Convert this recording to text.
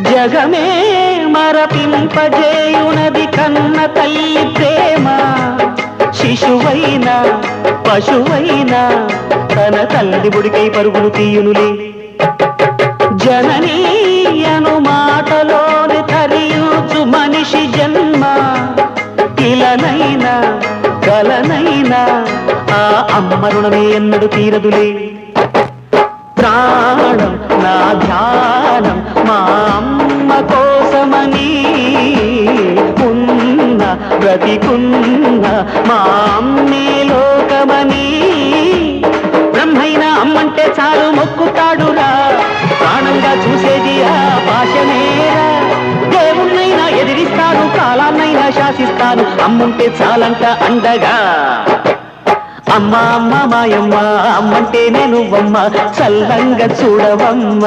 జగమే మరపింపజేయునది కన్న తల్లి ప్రేమ. శిశువైనా పశువైనా తన తల్లి బుడికై పరుగులు తీయునులే. జననీ అను మాటలోని తరియుచు మనిషి జన్మ. ఇలనైనా కలనైనా ఆ అమ్మ రుణమే ఎన్నడు తీరదులే. ప్రాణం నా ధ్యానం మా అమ్మ కోసమని, ఉన్న బ్రతికున్న మా అమ్మే లోకమని. బ్రహ్మైనా అమ్మంటే చాలు మొక్కుతాడురా, ప్రాణంగా చూసేది ఆ పాశమేరా. దేవుణ్ణైనా ఎదిరిస్తాను, కాలాన్నైనా శాసిస్తాను, అమ్ముంటే చాలంట అండగా. అమ్మ అమ్మ మాయమ్మ, అమ్మంటే నేను అమ్మ, చల్లంగా చూడవమ్మ.